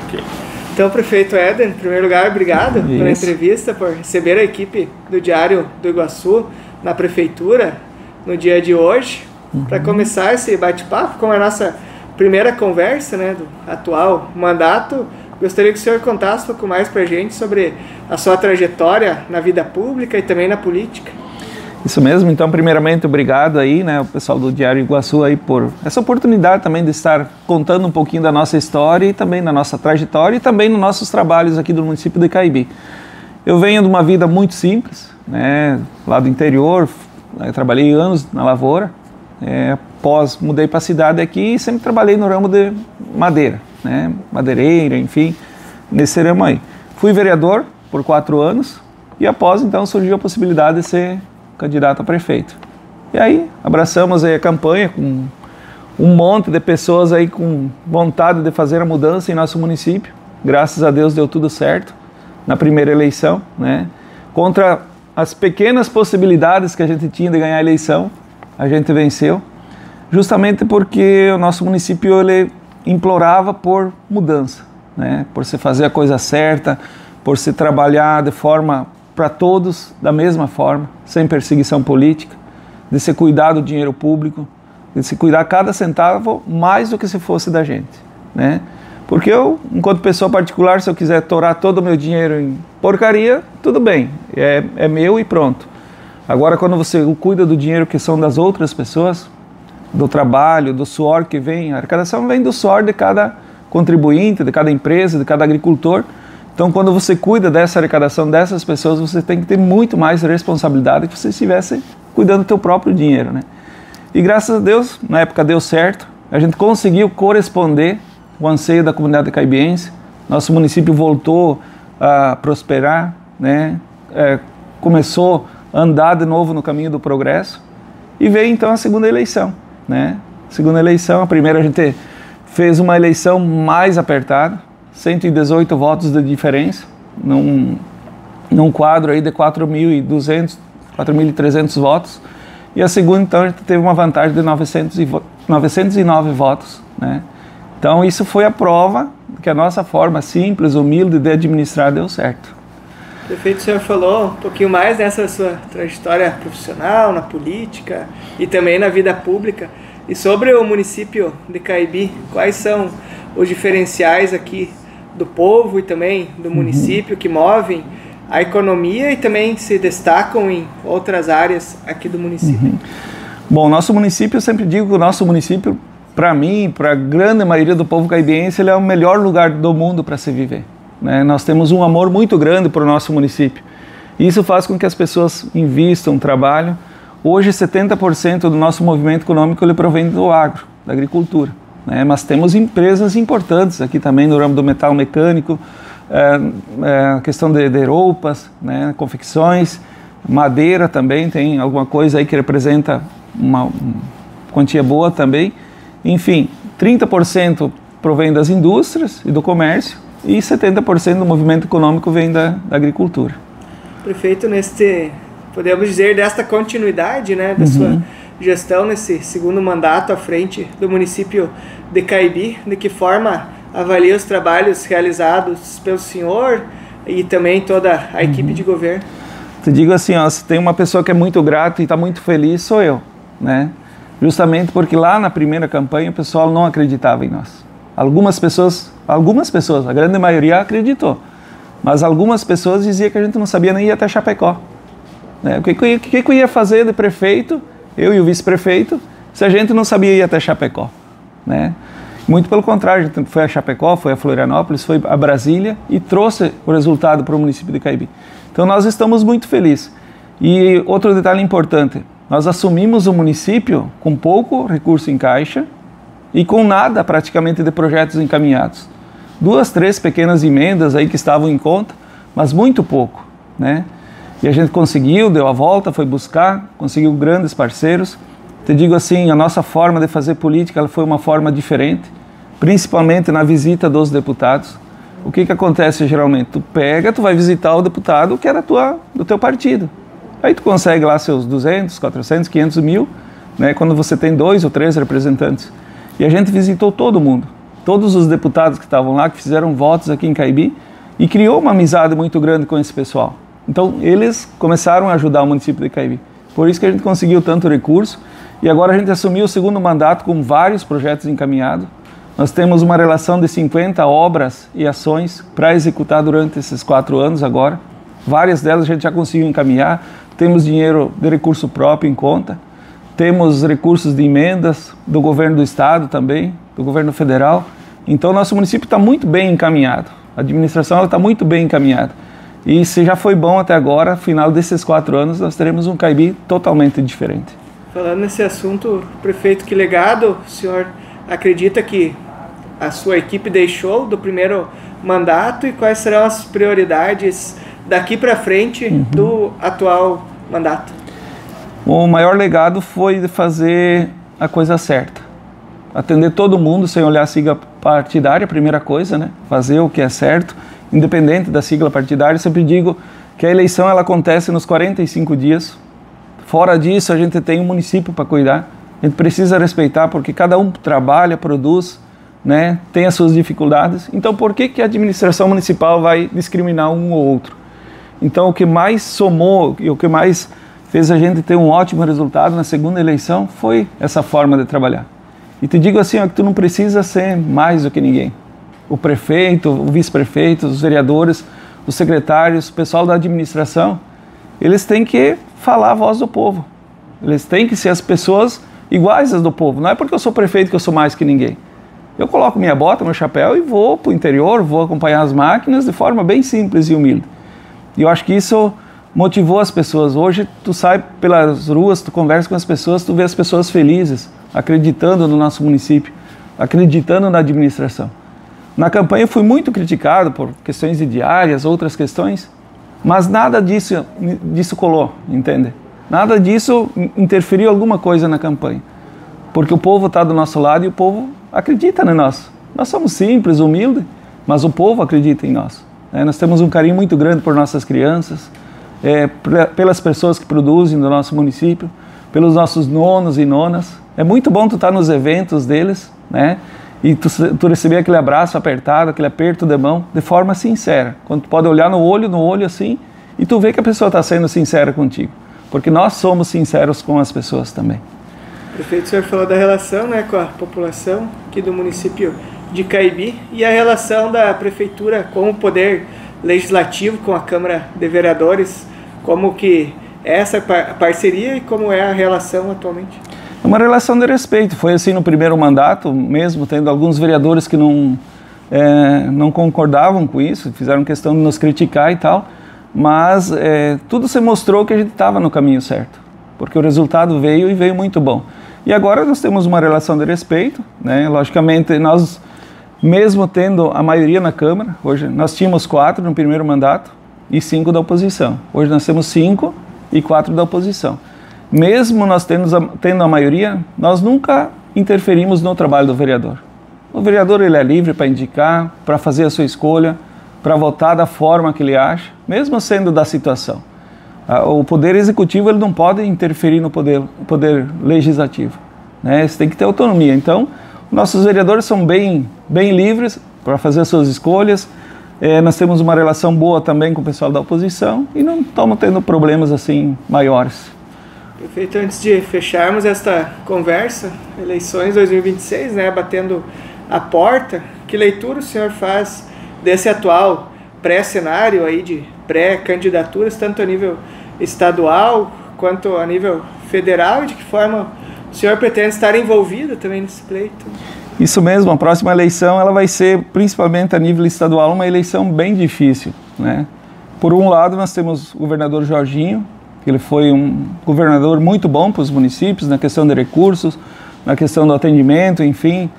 Ok. Então, prefeito Éder, em primeiro lugar, obrigado pela entrevista, por receber a equipe do Diário do Iguaçu na prefeitura no dia de hoje, para começar esse bate-papo, como a nossa primeira conversa, né, do atual mandato. Gostaria que o senhor contasse um pouco mais para a gente sobre a sua trajetória na vida pública e também na política. Isso mesmo, então primeiramente obrigado aí, né, o pessoal do Diário Iguaçu aí por essa oportunidade também de estar contando um pouquinho da nossa história e também da nossa trajetória e também nos nossos trabalhos aqui do município de Caibi. Eu venho de uma vida muito simples, né, lá do interior, eu trabalhei anos na lavoura, após mudei para a cidade aqui e sempre trabalhei no ramo de madeira, né, madeireira, enfim, nesse ramo aí. Fui vereador por 4 anos e após então surgiu a possibilidade de ser candidato a prefeito. E aí abraçamos aí a campanha com um monte de pessoas aí com vontade de fazer a mudança em nosso município. Graças a Deus deu tudo certo na primeira eleição, né? Contra as pequenas possibilidades que a gente tinha de ganhar a eleição, a gente venceu, justamente porque o nosso município ele implorava por mudança, né? Por se fazer a coisa certa, por se trabalhar de forma para todos da mesma forma, sem perseguição política, de se cuidar do dinheiro público, de se cuidar cada centavo mais do que se fosse da gente, né? Porque eu, enquanto pessoa particular, se eu quiser torar todo o meu dinheiro em porcaria, tudo bem, é meu e pronto. Agora, quando você cuida do dinheiro que são das outras pessoas, do trabalho, do suor que vem, a arrecadação vem do suor de cada contribuinte, de cada empresa, de cada agricultor. Então, quando você cuida dessa arrecadação dessas pessoas, você tem que ter muito mais responsabilidade que se você estivesse cuidando do teu próprio dinheiro, né? E graças a Deus, na época deu certo, a gente conseguiu corresponder o anseio da comunidade caibiense, nosso município voltou a prosperar, né? Começou a andar de novo no caminho do progresso e veio então a segunda eleição, né? Segunda eleição, a primeira a gente fez uma eleição mais apertada, 118 votos de diferença, num quadro aí de 4.200, 4.300 votos. E a segunda, então, a gente teve uma vantagem de 909 votos, né? Então, isso foi a prova que a nossa forma simples, humilde de administrar deu certo. Prefeito, o senhor falou um pouquinho mais nessa sua trajetória profissional, na política e também na vida pública. E sobre o município de Caibi, quais são os diferenciais aqui do povo e também do município que movem a economia e também se destacam em outras áreas aqui do município? Bom, nosso município, eu sempre digo que o nosso município, para mim, para a grande maioria do povo caibiense, ele é o melhor lugar do mundo para se viver, né? Nós temos um amor muito grande para o nosso município. E isso faz com que as pessoas invistam, trabalhem. Hoje, 70% do nosso movimento econômico ele provém do agro, da agricultura, né? Mas temos empresas importantes aqui também no ramo do metal mecânico, a questão de roupas, né? Confecções, madeira também, tem alguma coisa aí que representa uma quantia boa também. Enfim, 30% provém das indústrias e do comércio e 70% do movimento econômico vem da agricultura. Prefeito, podemos dizer, desta continuidade, né, da sua gestão nesse segundo mandato à frente do município de Caibi, de que forma avalia os trabalhos realizados pelo senhor e também toda a equipe de governo? Te digo assim, ó, se tem uma pessoa que é muito grata e está muito feliz, sou eu, né? Justamente porque lá na primeira campanha o pessoal não acreditava em nós. Algumas pessoas, a grande maioria acreditou, mas algumas pessoas diziam que a gente não sabia nem ir até Chapecó, né? O que eu ia fazer de prefeito, eu e o vice-prefeito, se a gente não sabia ir até Chapecó, né? Muito pelo contrário, a gente foi a Chapecó, foi a Florianópolis, foi a Brasília e trouxe o resultado para o município de Caibi. Então nós estamos muito felizes. E outro detalhe importante, nós assumimos o município com pouco recurso em caixa e com nada praticamente de projetos encaminhados. 2, 3 pequenas emendas aí que estavam em conta, mas muito pouco, né? E a gente conseguiu, deu a volta, foi buscar, conseguiu grandes parceiros. Te digo assim, a nossa forma de fazer política ela foi uma forma diferente, principalmente na visita dos deputados. O que acontece geralmente? Tu vai visitar o deputado que era do teu partido. Aí tu consegue lá seus 200, 400, 500 mil, né, quando você tem 2 ou 3 representantes. E a gente visitou todo mundo todos os deputados que estavam lá, que fizeram votos aqui em Caibi, e criou uma amizade muito grande com esse pessoal. Então, eles começaram a ajudar o município de Caibi. Por isso que a gente conseguiu tanto recurso, e agora a gente assumiu o segundo mandato com vários projetos encaminhados. Nós temos uma relação de 50 obras e ações para executar durante esses 4 anos agora. Várias delas a gente já conseguiu encaminhar, temos dinheiro de recurso próprio em conta, temos recursos de emendas do governo do estado também, do governo federal. Então, nosso município está muito bem encaminhado, a administração está muito bem encaminhada. E se já foi bom até agora, no final desses 4 anos, nós teremos um Caibi totalmente diferente. Falando nesse assunto, prefeito, que legado o senhor acredita que a sua equipe deixou do primeiro mandato e quais serão as prioridades daqui para frente do atual mandato? O maior legado foi de fazer a coisa certa. Atender todo mundo sem olhar a sigla partidária, primeira coisa, né? Fazer o que é certo, independente da sigla partidária. Eu sempre digo que a eleição ela acontece nos 45 dias. Fora disso, a gente tem um município para cuidar. A gente precisa respeitar porque cada um trabalha, produz, né? Tem as suas dificuldades. Então, por que a administração municipal vai discriminar um ou outro? Então, o que mais somou e o que mais fez a gente ter um ótimo resultado na segunda eleição foi essa forma de trabalhar. E te digo assim, ó, que tu não precisa ser mais do que ninguém. O prefeito, o vice-prefeito, os vereadores, os secretários, o pessoal da administração, eles têm que falar a voz do povo. Eles têm que ser as pessoas iguais às do povo. Não é porque eu sou prefeito que eu sou mais que ninguém. Eu coloco minha bota, meu chapéu e vou para o interior, vou acompanhar as máquinas de forma bem simples e humilde. E eu acho que isso motivou as pessoas. Hoje tu sai pelas ruas, tu conversa com as pessoas, tu vê as pessoas felizes, acreditando no nosso município, acreditando na administração. Na campanha eu fui muito criticado por questões de diárias, outras questões, mas nada disso colou, entende? Nada disso interferiu alguma coisa na campanha, porque o povo está do nosso lado e o povo acredita em nós. Nós somos simples, humildes, mas o povo acredita em nós. Nós temos um carinho muito grande por nossas crianças, pelas pessoas que produzem no nosso município, pelos nossos nonos e nonas. É muito bom tu estar nos eventos deles, né? E tu receber aquele abraço apertado, aquele aperto de mão, de forma sincera. Quando tu pode olhar no olho assim, e tu vê que a pessoa está sendo sincera contigo. Porque nós somos sinceros com as pessoas também. Prefeito, o senhor falou da relação, né, com a população aqui do município de Caibi e a relação da prefeitura com o poder legislativo, com a Câmara de Vereadores, como que é essa parceria e como é a relação atualmente? É uma relação de respeito. Foi assim no primeiro mandato, mesmo tendo alguns vereadores que não concordavam com isso, fizeram questão de nos criticar e tal, mas tudo se mostrou que a gente estava no caminho certo, porque o resultado veio e veio muito bom. E agora nós temos uma relação de respeito, né? Logicamente, nós, mesmo tendo a maioria na Câmara, hoje nós tínhamos 4 no primeiro mandato e 5 da oposição. Hoje nós temos 5 e 4 da oposição. Mesmo nós tendo a maioria, nós nunca interferimos no trabalho do vereador. O vereador ele é livre para indicar, para fazer a sua escolha, para votar da forma que ele acha, mesmo sendo da situação. O poder executivo ele não pode interferir no poder legislativo, né? Eles têm que ter autonomia. Então, nossos vereadores são bem livres para fazer as suas escolhas. Nós temos uma relação boa também com o pessoal da oposição e não estamos tendo problemas assim maiores. Prefeito, antes de fecharmos esta conversa, eleições 2026, né, batendo a porta, que leitura o senhor faz desse atual pré-cenário aí de pré-candidaturas, tanto a nível estadual quanto a nível federal, e de que forma o senhor pretende estar envolvido também nesse pleito? Isso mesmo, a próxima eleição ela vai ser, principalmente a nível estadual, uma eleição bem difícil, né? Por um lado, nós temos o governador Jorginho, que ele foi um governador muito bom para os municípios, na questão de recursos, na questão do atendimento, enfim,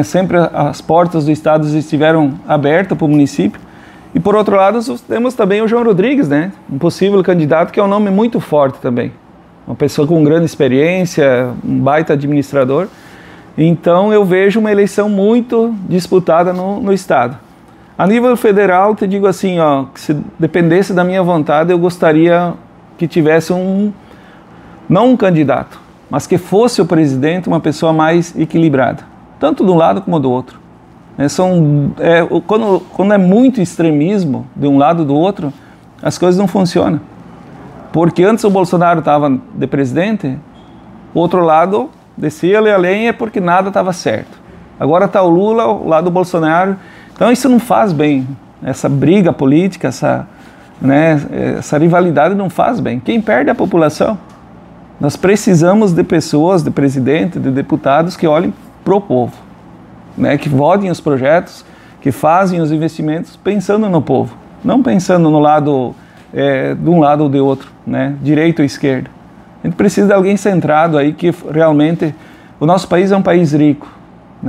sempre as portas do estado estiveram abertas para o município. E por outro lado, temos também o João Rodrigues, né? Um possível candidato que é um nome muito forte também. Uma pessoa com grande experiência, um baita administrador. Então eu vejo uma eleição muito disputada no estado. A nível federal, te digo assim, ó, que se dependesse da minha vontade, eu gostaria que tivesse não um candidato, mas que fosse o presidente uma pessoa mais equilibrada, tanto de um lado como do outro. Quando é muito extremismo de um lado ou do outro, as coisas não funcionam. Porque antes o Bolsonaro estava de presidente, o outro lado descia-lhe a lenha porque nada estava certo. Agora está o Lula ao lado do Bolsonaro. Então isso não faz bem. Essa briga política, essa rivalidade não faz bem. Quem perde é a população. Nós precisamos de pessoas, de presidente, de deputados que olhem para o povo, que votem os projetos, que fazem os investimentos pensando no povo, não pensando no lado, de um lado ou de outro, direita ou esquerda. A gente precisa de alguém centrado aí que realmente... O nosso país é um país rico,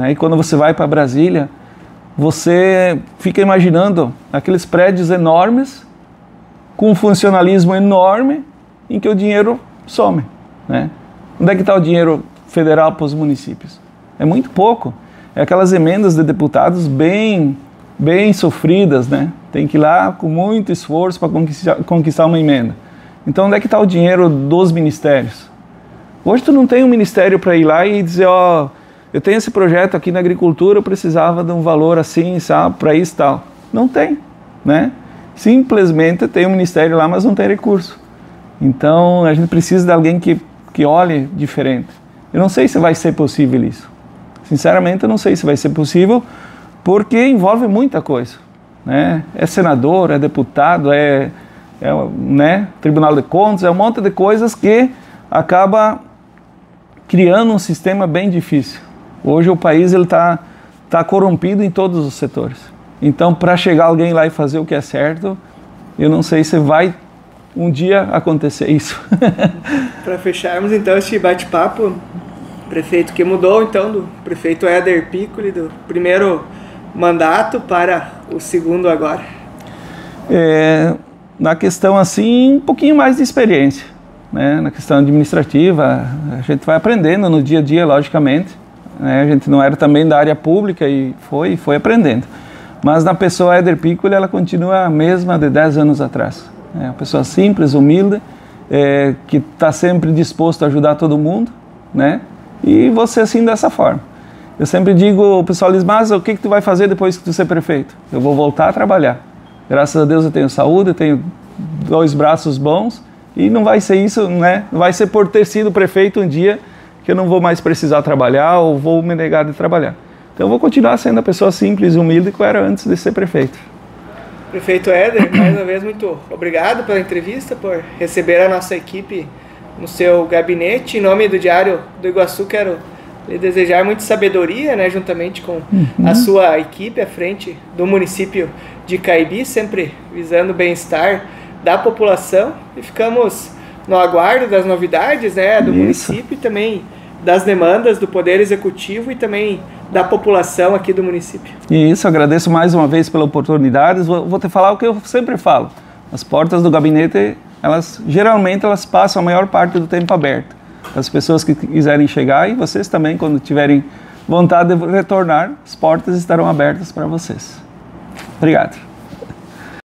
e quando você vai para Brasília, você fica imaginando aqueles prédios enormes, com um funcionalismo enorme, em que o dinheiro some. Onde é que está o dinheiro federal para os municípios? É muito pouco. É aquelas emendas de deputados bem sofridas, Tem que ir lá com muito esforço para conquistar uma emenda. Então, onde é que está o dinheiro dos ministérios? Hoje tu não tem um ministério para ir lá e dizer, eu tenho esse projeto aqui na agricultura, eu precisava de um valor assim, sabe, para isso e tal. Não tem, Simplesmente tem um ministério lá, mas não tem recurso. Então, a gente precisa de alguém que olhe diferente. Eu não sei se vai ser possível isso. Sinceramente, eu não sei se vai ser possível, porque envolve muita coisa. É senador, é deputado, Tribunal de Contas, é um monte de coisas que acaba criando um sistema bem difícil. Hoje o país está corrompido em todos os setores. Então, para chegar alguém lá e fazer o que é certo, eu não sei se vai um dia acontecer isso. Para fecharmos então este bate-papo, prefeito que mudou então do prefeito Éder Piccoli, do primeiro mandato para o segundo agora? Na questão assim, um pouquinho mais de experiência, na questão administrativa, a gente vai aprendendo no dia a dia, logicamente, a gente não era também da área pública e foi aprendendo, mas na pessoa Éder Piccoli, ela continua a mesma de 10 anos atrás. É uma pessoa simples, humilde, que está sempre disposto a ajudar todo mundo, e você assim dessa forma. Eu sempre digo, o pessoal diz, mas o que tu vai fazer depois que tu ser prefeito? Eu vou voltar a trabalhar. Graças a Deus eu tenho saúde, eu tenho 2 braços bons, e não vai ser isso, não vai ser por ter sido prefeito um dia que eu não vou mais precisar trabalhar ou vou me negar de trabalhar. Então eu vou continuar sendo a pessoa simples e humilde que eu era antes de ser prefeito. Prefeito Éder, mais uma vez muito obrigado pela entrevista, por receber a nossa equipe no seu gabinete. Em nome do Diário do Iguaçu, quero lhe desejar muita sabedoria, juntamente com a sua equipe à frente do município de Caibi, sempre visando o bem-estar da população, e ficamos no aguardo das novidades do município e também das demandas do Poder Executivo e também da população aqui do município. E isso, agradeço mais uma vez pela oportunidade. Vou te falar o que eu sempre falo. As portas do gabinete, geralmente elas passam a maior parte do tempo aberta. As pessoas que quiserem chegar, e vocês também, quando tiverem vontade de retornar, as portas estarão abertas para vocês. Obrigado.